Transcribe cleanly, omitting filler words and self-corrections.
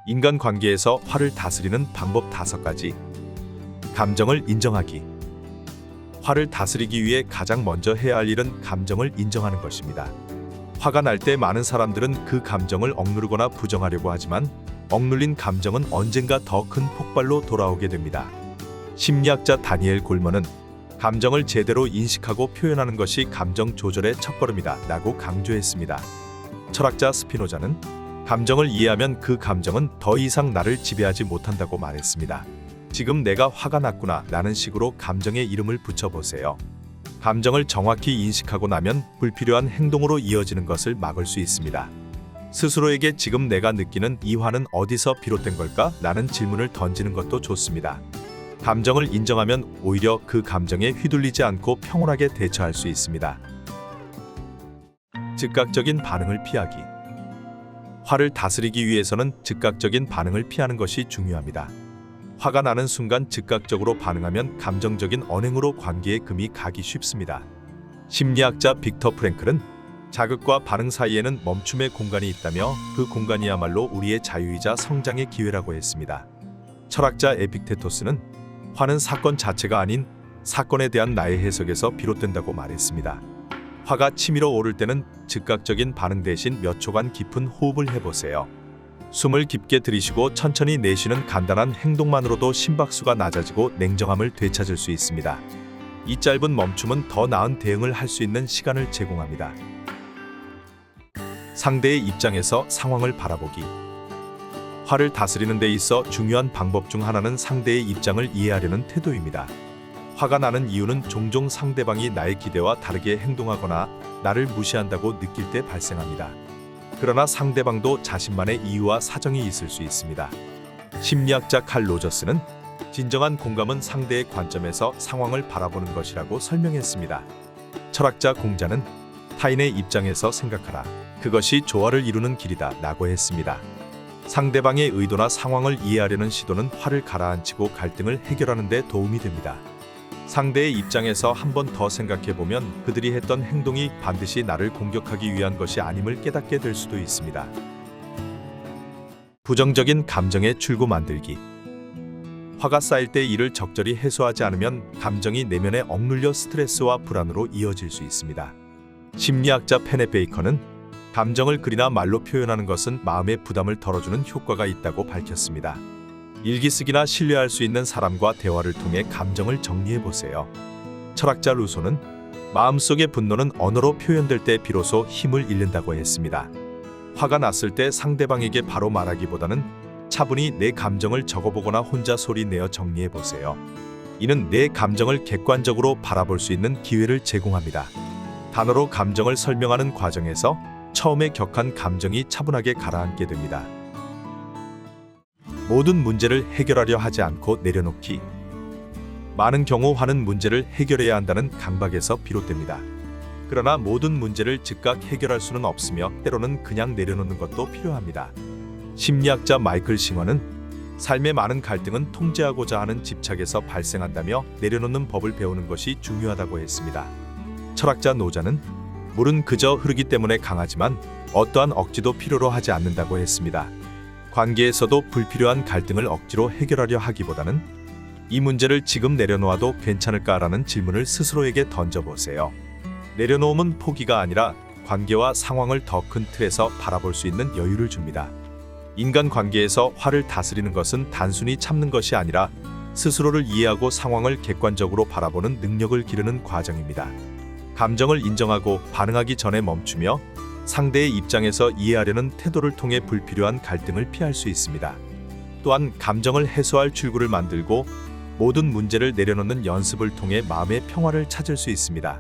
인간관계에서 화를 다스리는 방법 5가지. 감정을 인정하기. 화를 다스리기 위해 가장 먼저 해야 할 일은 감정을 인정하는 것입니다. 화가 날 때 많은 사람들은 그 감정을 억누르거나 부정하려고 하지만 억눌린 감정은 언젠가 더 큰 폭발로 돌아오게 됩니다. 심리학자 다니엘 골먼은 감정을 제대로 인식하고 표현하는 것이 감정 조절의 첫걸음이다 라고 강조했습니다. 철학자 스피노자는 감정을 이해하면 그 감정은 더 이상 나를 지배하지 못한다고 말했습니다. 지금 내가 화가 났구나 라는 식으로 감정에 이름을 붙여보세요. 감정을 정확히 인식하고 나면 불필요한 행동으로 이어지는 것을 막을 수 있습니다. 스스로에게 지금 내가 느끼는 이 화는 어디서 비롯된 걸까? 라는 질문을 던지는 것도 좋습니다. 감정을 인정하면 오히려 그 감정에 휘둘리지 않고 평온하게 대처할 수 있습니다. 즉각적인 반응을 피하기. 화를 다스리기 위해서는 즉각적인 반응을 피하는 것이 중요합니다. 화가 나는 순간 즉각적으로 반응하면 감정적인 언행으로 관계에 금이 가기 쉽습니다. 심리학자 빅터 프랭클은 자극과 반응 사이에는 멈춤의 공간이 있다며 그 공간이야말로 우리의 자유이자 성장의 기회라고 했습니다. 철학자 에픽테토스는 화는 사건 자체가 아닌 사건에 대한 나의 해석에서 비롯된다고 말했습니다. 화가 치밀어 오를 때는 즉각적인 반응 대신 몇 초간 깊은 호흡을 해보세요. 숨을 깊게 들이쉬고 천천히 내쉬는 간단한 행동만으로도 심박수가 낮아지고 냉정함을 되찾을 수 있습니다. 이 짧은 멈춤은 더 나은 대응을 할 수 있는 시간을 제공합니다. 상대의 입장에서 상황을 바라보기. 화를 다스리는 데 있어 중요한 방법 중 하나는 상대의 입장을 이해하려는 태도입니다. 화가 나는 이유는 종종 상대방이 나의 기대와 다르게 행동하거나 나를 무시한다고 느낄 때 발생합니다. 그러나 상대방도 자신만의 이유와 사정이 있을 수 있습니다. 심리학자 칼 로저스는 진정한 공감은 상대의 관점에서 상황을 바라보는 것이라고 설명했습니다. 철학자 공자는 타인의 입장에서 생각하라. 그것이 조화를 이루는 길이다 라고 했습니다. 상대방의 의도나 상황을 이해하려는 시도는 화를 가라앉히고 갈등을 해결하는 데 도움이 됩니다. 상대의 입장에서 한 번 더 생각해보면 그들이 했던 행동이 반드시 나를 공격하기 위한 것이 아님을 깨닫게 될 수도 있습니다. 부정적인 감정의 출구 만들기. 화가 쌓일 때 이를 적절히 해소하지 않으면 감정이 내면에 억눌려 스트레스와 불안으로 이어질 수 있습니다. 심리학자 페네 베이커는 감정을 글이나 말로 표현하는 것은 마음의 부담을 덜어주는 효과가 있다고 밝혔습니다. 일기 쓰기나 신뢰할 수 있는 사람과 대화를 통해 감정을 정리해보세요. 철학자 루소는 마음속의 분노는 언어로 표현될 때 비로소 힘을 잃는다고 했습니다. 화가 났을 때 상대방에게 바로 말하기보다는 차분히 내 감정을 적어보거나 혼자 소리내어 정리해보세요. 이는 내 감정을 객관적으로 바라볼 수 있는 기회를 제공합니다. 단어로 감정을 설명하는 과정에서 처음에 격한 감정이 차분하게 가라앉게 됩니다. 모든 문제를 해결하려 하지 않고 내려놓기. 많은 경우 화는 문제를 해결해야 한다는 강박에서 비롯됩니다. 그러나 모든 문제를 즉각 해결할 수는 없으며 때로는 그냥 내려놓는 것도 필요합니다. 심리학자 마이클 싱어는 삶의 많은 갈등은 통제하고자 하는 집착에서 발생한다며 내려놓는 법을 배우는 것이 중요하다고 했습니다. 철학자 노자는 물은 그저 흐르기 때문에 강하지만 어떠한 억지도 필요로 하지 않는다고 했습니다. 관계에서도 불필요한 갈등을 억지로 해결하려 하기보다는 이 문제를 지금 내려놓아도 괜찮을까라는 질문을 스스로에게 던져보세요. 내려놓음은 포기가 아니라 관계와 상황을 더 큰 틀에서 바라볼 수 있는 여유를 줍니다. 인간관계에서 화를 다스리는 것은 단순히 참는 것이 아니라 스스로를 이해하고 상황을 객관적으로 바라보는 능력을 기르는 과정입니다. 감정을 인정하고 반응하기 전에 멈추며 상대의 입장에서 이해하려는 태도를 통해 불필요한 갈등을 피할 수 있습니다. 또한 감정을 해소할 출구를 만들고 모든 문제를 내려놓는 연습을 통해 마음의 평화를 찾을 수 있습니다.